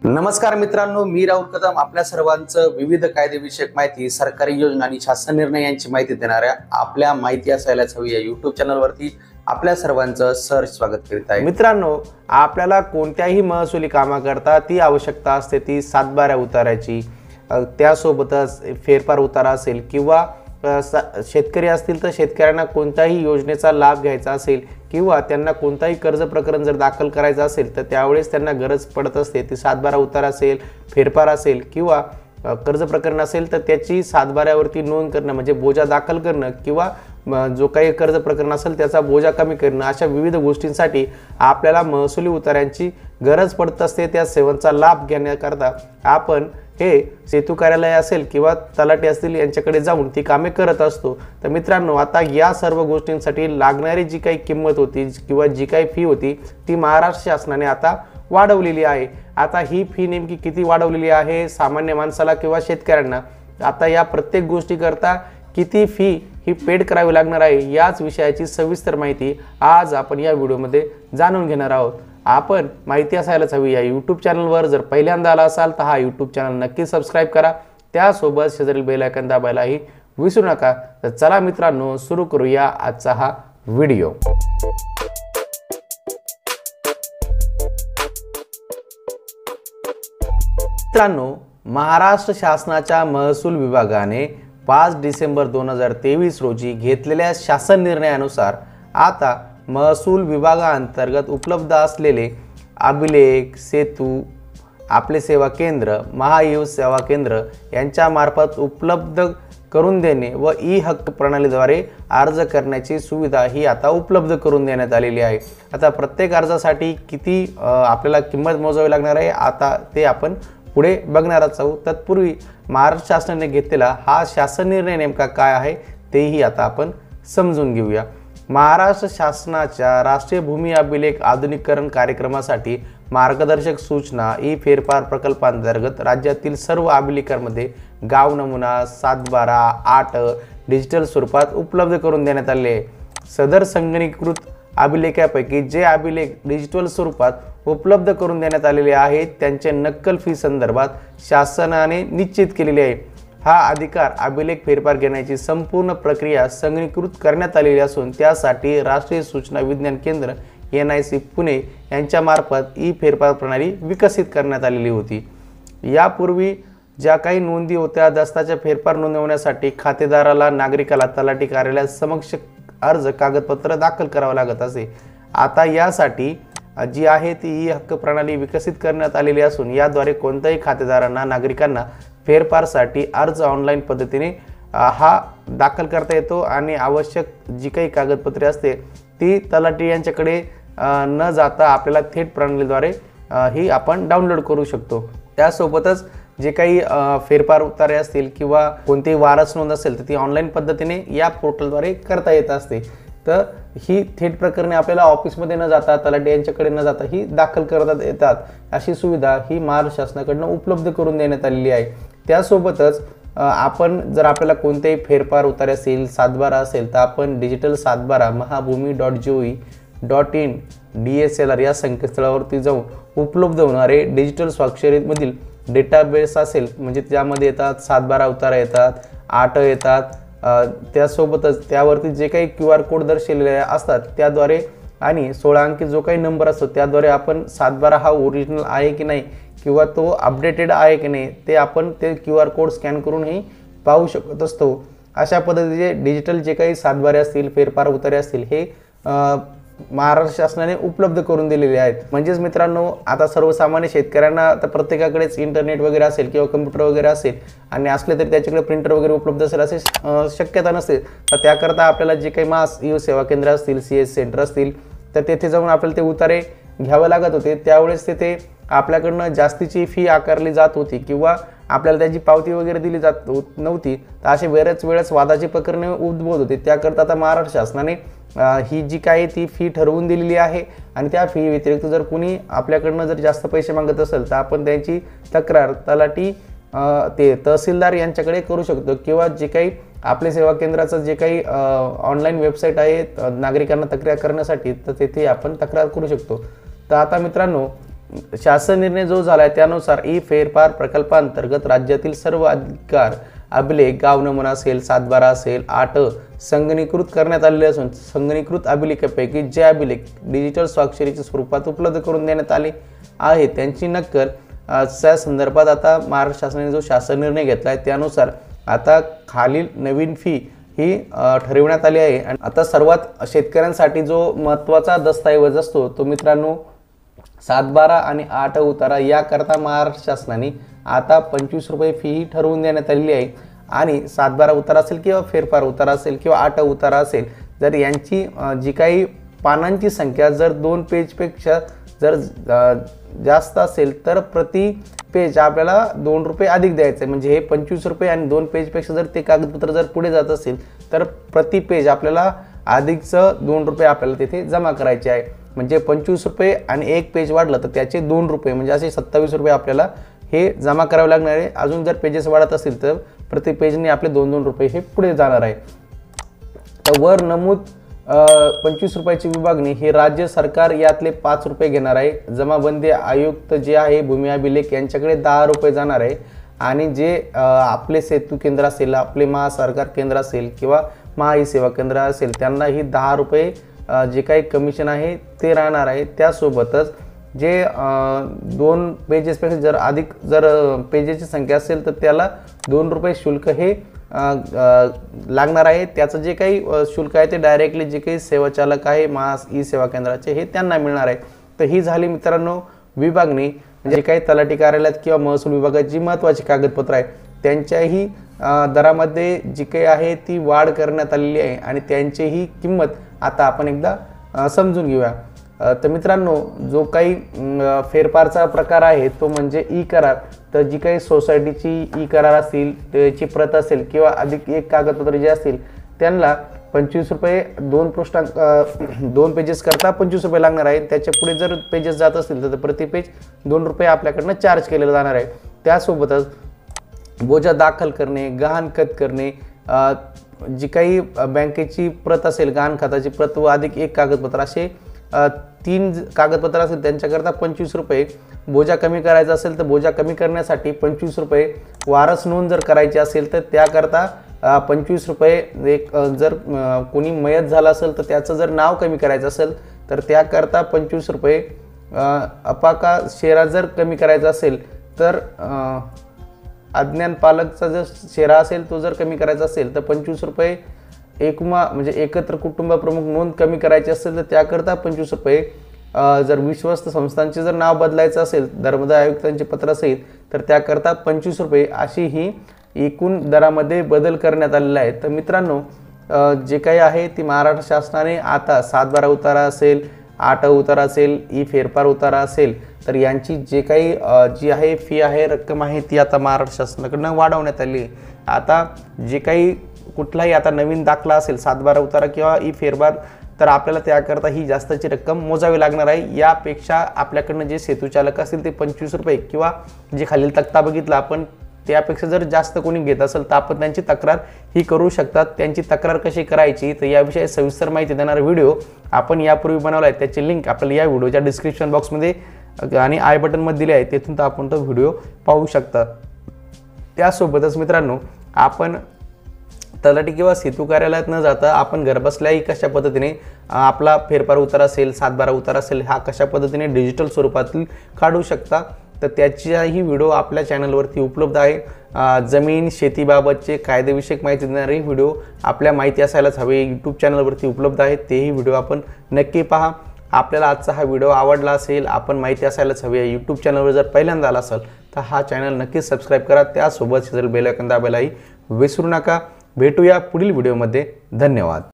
नमस्कार मित्रांनो, मी राहुल कदम आपल्या सर्वांचं विविध कायदेविषयक माहिती, सरकारी योजना आणि शासन निर्णय यांची माहिती देणाऱ्या आपल्या माहिती असायलाच हवी या युट्यूब चॅनलवरती आपल्या सर्वांचं सहर्ष स्वागत करीत आहे। मित्रांनो, आपल्याला कोणत्याही महसुली कामाकरता ती आवश्यकता असते ती सातबाऱ्या उताराची, त्यासोबतच फेरफार उतारा असेल किंवा शेतकरी असतील तर शेतकऱ्यांना कोणत्याही योजनेचा लाभ घ्यायचा असेल किंवा त्यांना कोणताही कर्ज प्रकरण जर दाखल करायचं असेल तर त्यावेळेस त्यांना गरज पडत असते ती सातबारा उतारा असेल, फेरफार असेल किंवा कर्ज प्रकरण असेल तर त्याची सातबाऱ्यावरती नोंद करणं म्हणजे बोजा दाखल करणं किंवा जो काही कर्ज प्रकरण असेल त्याचा बोजा कमी करणं, अशा विविध गोष्टींसाठी आपल्याला महसुली उतार्यांची गरज पडत असते। त्या सेवांचा लाभ घेण्याकरता आपण हे सेतू कार्यालय असेल किंवा तलाठी असतील यांच्याकडे जाऊन ती कामे करत असतो। तर मित्रांनो, आता या सर्व गोष्टींसाठी लागणारी जी काही किंमत होती किंवा जी काही फी होती ती महाराष्ट्र शासनाने आता वाढवलेली आहे। आता ही फी नेमकी किती वाढवलेली आहे सामान्य माणसाला किंवा शेतकऱ्यांना, आता या प्रत्येक गोष्टी करता किती फी ही पेड करावी लागणार आहे याच विषयाची सविस्तर माहिती आज आपण या व्हिडिओमध्ये जाणून घेणार आहोत। आपण माहिती असायलाच हवी या यूट्यूब चॅनलवर जर पहिल्यांदा आला असाल तर हा यूट्यूब चॅनल नक्की सबस्क्राइब करा, त्यासोबत शेजारील बेल आयकॉन दाबायलाही विसरू नका। तर चला मित्रांनो, सुरू करूया आजचा हा व्हिडिओ। मित्रांनो, महाराष्ट्र शासनाच्या महसूल विभागाने 5 डिसेंबर 2023 रोजी घेतलेल्या शासन निर्णयानुसार आता महसूल विभागाअंतर्गत उपलब्ध असलेले अभिलेख, सेतू, आपले सेवा केंद्र, महाईव सेवा केंद्र यांच्या मार्फत उपलब्ध करून देणे व ई हक्क प्रणालीद्वारे अर्ज करण्याची सुविधा ही आता उपलब्ध करून देण्यात आलेली आहे। आता प्रत्येक अर्जासाठी किती आपल्याला किंमत मोजावी लागणार आहे आता ते आपण पुढे बघणार आहोत। तत्पूर्वी महाराष्ट्र शासनाने घेतलेला हा शासन निर्णय नेमका काय आहे तेही आता आपण समजून घेऊया। महाराष्ट्र शासनाच्या राष्ट्रीय भूमी अभिलेख आधुनिकीकरण कार्यक्रमासाठी मार्गदर्शक सूचना ई फेरफार प्रकल्पांतर्गत राज्यातील सर्व अभिलेखांमध्ये गाव नमुना, सातबारा, 8 डिजिटल स्वरूपात उपलब्ध करून देण्यात आले आहे। सदर संगणकीकृत अभिलेखापैकी जे अभिलेख डिजिटल स्वरूपात उपलब्ध करून देण्यात आलेले आहेत त्यांचे नक्कल फी संदर्भात शासनाने निश्चित केलेले आहे। हा अधिकार अभिलेख फेरफार घेण्याची संपूर्ण प्रक्रिया संगणकीकृत करण्यात आलेली असून त्यासाठी राष्ट्रीय सूचना विज्ञान केंद्र NIC पुणे यांच्या मार्फत ई फेरफार प्रणाली विकसित करण्यात आलेली होती। यापूर्वी ज्या काही नोंदी होत्या दस्ताच्या फेरफार नोंदवण्यासाठी खातेदाराला नागरिकाला तलाठी कार्यालयात समक्ष अर्ज कागदपत्र दाखल करावं लागत असे। आता यासाठी जी आहे ती ई हक्क प्रणाली विकसित करण्यात आलेली असून याद्वारे कोणत्याही खातेदारांना नागरिकांना फेरफारसाठी अर्ज ऑनलाईन पद्धतीने हा दाखल करता येतो आणि आवश्यक जी काही कागदपत्रे असते ती तलाठी यांच्याकडे न जाता आपल्याला थेट प्रणालीद्वारे ही आपण डाउनलोड करू शकतो। त्यासोबतच जे काही फेरफार उतारे असतील किंवा कोणतीही वारस नोंद असेल तर ती ऑनलाईन पद्धतीने या पोर्टलद्वारे करता येत असते। तर ही थेट प्रकरणे आपल्याला ऑफिसमध्ये न जाता तलाठी यांच्याकडे न जाता ही दाखल करता येतात अशी सुविधा ही महाराष्ट्र शासनाकडून उपलब्ध करून देण्यात आलेली आहे। त्यासोबतच आपण जर आपल्याला कोणतेही फेरफार उतारे असेल, सातबारा असेल तर आपण डिजिटल सातबारा mahabhumi.gov.in DSLR या संकेतस्थळावरती जाऊन उपलब्ध होणारे डिजिटल स्वाक्षरीमधील डेटाबेस असेल म्हणजे त्यामध्ये येतात सातबारा उतारा येतात, 8 येतात, त्यासोबतच त्यावरती जे काही QR कोड दर्शवलेले असतात त्याद्वारे आणि 16 अंकी जो काही नंबर असतो त्याद्वारे आपण सातबारा हा ओरिजिनल आहे की नाही किंवा तो अपडेटेड आहे की नाही ते आपण ते QR कोड स्कॅन करूनही पाहू शकत असतो। अशा पद्धतीचे डिजिटल जे काही सातबारे असतील, फेरफार उतारे असतील हे महाराष्ट्र शासनाने उपलब्ध करून दिलेले आहेत। म्हणजेच मित्रांनो, आता सर्वसामान्य शेतकऱ्यांना तर प्रत्येकाकडेच इंटरनेट वगैरे असेल किंवा कम्प्युटर वगैरे असेल आणि असले तरी त्याच्याकडे प्रिंटर वगैरे उपलब्ध असेल असे शक्यता नसते। तर त्याकरता आपल्याला जे काही महाईव सेवा केंद्र असतील, CS सेंटर असतील तर तेथे जाऊन आपल्याला ते उतारे घ्यावे लागत होते। त्यावेळेस तेथे आपल्याकडनं जास्तीची फी आकारली जात होती किंवा आपल्याला त्याची पावती वगैरे दिली जात नव्हती। तर असे बरेच वेळेस वादाची प्रकरणे उद्भवत होते। त्याकरता आता महाराष्ट्र शासनाने ही जी काही ती फी ठरवून दिलेली आहे आणि त्या फी व्यतिरिक्त जर कोणी आपल्याकडनं जर जास्त पैसे मागत असेल तर आपण त्यांची तक्रार तलाठी ते तहसीलदार यांच्याकडे करू शकतो किंवा जे काही आपले सेवा केंद्राचं जे काही ऑनलाईन वेबसाईट आहे नागरिकांना तक्रार करण्यासाठी तर तेथे आपण तक्रार करू शकतो। तर आता मित्रांनो, शासन निर्णय जो झाला आहे त्यानुसार ई फेरफार प्रकल्पांतर्गत राज्यातील सर्व अधिकार अभिलेख गाव नमुना असेल, 7/12 असेल, 8 संगणकीकृत करण्यात आलेले असून संगणकीकृत अभिलेखापैकी जे अभिलेख डिजिटल स्वाक्षरीच्या स्वरूपात उपलब्ध करून देण्यात आले आहे त्यांची नक्कल त्या संदर्भात आता महाराष्ट्र शासनाने जो शासन निर्णय घेतला आहे त्यानुसार आता खालील नवीन फी ही ठरविण्यात आली आहे। आणि आता सर्वात शेतकऱ्यांसाठी जो महत्त्वाचा दस्तऐवज असतो तो मित्रांनो 7/12 आणि 8 उतारा याकरता महाराष्ट्र शासनाने आता 25 रुपये फी ही ठरवून देण्यात आलेली आहे। आणि 7/12 उतारा असेल किंवा फेरफार उतारा असेल किंवा 8 उतारा असेल, जर यांची जी काही पानांची संख्या जर 2 पेजपेक्षा जर जास्त असेल तर प्रति पेज आपल्याला 2 रुपये अधिक द्यायचे, म्हणजे हे 25 रुपये आणि 2 पेजपेक्षा जर ते कागदपत्र जर पुढे जात असेल तर प्रति पेज आपल्याला अधिकचं 2 रुपये आपल्याला तिथे जमा करायचे आहे। म्हणजे 25 रुपये आणि 1 पेज वाढलं तर त्याचे 2 रुपये म्हणजे असे 27 रुपये आपल्याला हे जमा करावे लागणार आहे। अजून जर पेजेस वाढत असतील तर प्रति पेजने आपले 2-2 रुपये हे पुढे जाणार आहे। तर वर नमूद 25 रुपयाची विभागणी हे राज्य सरकार यातले 5 रुपये घेणार आहे। जमाबंदी आयुक्त जे आहे भूमी अभिलेख यांच्याकडे 10 रुपये जाणार आहे। आणि जे आपले सेतू केंद्र असेल, आपले महासरकार केंद्र असेल किंवा महा सेवा केंद्र असेल त्यांना ही 10 रुपये जे काही कमिशन आहे ते राहणार आहे। त्यासोबतच जे 2 पेजेसपेक्षा जर अधिक जर पेजेसची संख्या असेल तर त्याला 2 रुपये शुल्क हे लागणार आहे। त्याचं जे काही शुल्क आहे ते डायरेक्टली जे काही सेवाचालक आहे महा ई सेवा केंद्राचे हे त्यांना मिळणार आहे। तर ही झाली मित्रांनो विभागणी, म्हणजे काही तलाठी कार्यालयात किंवा महसूल विभागाची जी महत्त्वाची कागदपत्र आहे त्यांच्याही दरामध्ये जी काही आहे ती वाढ करण्यात आलेली आहे आणि त्यांचीही किंमत आता आपण एकदा समजून घेऊया। तर मित्रांनो जो काही फेरफारचा प्रकार आहे तो म्हणजे ई करार। तर जी काही सोसायटीची ई करार असतील त्याची प्रत असेल किंवा अधिक एक कागदपत्र जे असतील त्यांना 25 रुपये 2 पृष्ठांक 2 पेजेस करता 25 रुपये लागणार आहे। त्याच्या पुढे जर पेजेस जात असतील तर प्रति पेज 2 रुपये आपल्याकडनं चार्ज केलेलं जाणार आहे। त्यासोबतच बोजा दाखल करणे, गहाणखत करणे, जी काही बँकेची प्रत असेल गहाण खात्याची प्रत व अधिक एक कागदपत्र असे 3 कागदपत्र असेल त्यांच्याकरता 25 रुपये। बोजा कमी करायचा असेल तर बोजा कमी करण्यासाठी 25 रुपये। वारस नोंद जर करायची असेल तर त्याकरता 25 रुपये। एक जर कोणी मयत झाला असेल तर त्याचं जर नाव कमी करायचं असेल तर त्याकरता 25 रुपये। अपाका शेरा जर कमी करायचा असेल तर अज्ञान पालकचा जर शेरा असेल तो जर कमी करायचा असेल तर 25 रुपये। एकमा म्हणजे एकत्र कुटुंब प्रमुख नोंद कमी करायची असेल तर त्याकरता 25 रुपये। जर विश्वस्त संस्थांचे जर नाव बदलायचं असेल धर्मदाय आयुक्तांचे पत्र असेल तर त्याकरता 25 रुपये अशी ही एकूण दरामध्ये बदल करण्यात आलेला आहे। तर मित्रांनो जे काही आहे ती महाराष्ट्र शासनाने आता 7/12 उतारा असेल, 8 उतारा असेल, ई फेरफार उतारा असेल तर यांची जे काही जी आहे फी आहे रक्कम आहे ती आता महाराष्ट्र शासनाकडून वाढवण्यात आली आहे। आता जे काही कुठलाही आता नवीन दाखला असेल 7/12 उतारा किंवा ई फेरफार तर आपल्याला त्याकरता ही जास्तची रक्कम मोजावी लागणार आहे। यापेक्षा आपल्याकडनं जे सेतूचालक असतील ते 25 रुपये किंवा जे खालील तक्ता बघितला आपण त्यापेक्षा जर जास्त कोणी घेत असेल तर आपण त्यांची तक्रार ही करू शकतात। त्यांची तक्रार कशी करायची तर याविषयी सविस्तर माहिती देणारा व्हिडिओ आपण यापूर्वी बनवला आहे, त्याची लिंक आपल्याला या व्हिडिओच्या डिस्क्रिप्शन बॉक्समध्ये आणि आय बटनमध्ये दिले आहे, तेथून तर आपण तो व्हिडिओ पाहू शकता। त्यासोबतच मित्रांनो आपण तलाठी किंवा सेतू कार्यालयात न जाता आपण घरबसल्याही कशा पद्धतीने आपला फेरफार उतारा असेल 7/12 उतारा असेल हा कशा पद्धतीने डिजिटल स्वरूपातील काढू शकता तर त्याचाही व्हिडिओ आपल्या चॅनलवरती उपलब्ध आहे। जमीन शेतीबाबतचे कायदेविषयक माहिती देणारे व्हिडिओ आपल्या माहिती असायलाच हवे यूट्यूब चॅनलवरती उपलब्ध आहे, तेही व्हिडिओ आपण नक्की पहा। आपल्याला आजचा हा व्हिडिओ आवडला असेल, आपण माहिती असायलाच हवी यूट्यूब चॅनलवर जर पहिल्यांदा आला असेल तर हा चॅनल नक्कीच सबस्क्राईब करा। त्यासोबत शेजारी बेल आयकॉन दाबायलाही विसरू नका। भेटूया पुढील व्हिडिओमध्ये। धन्यवाद।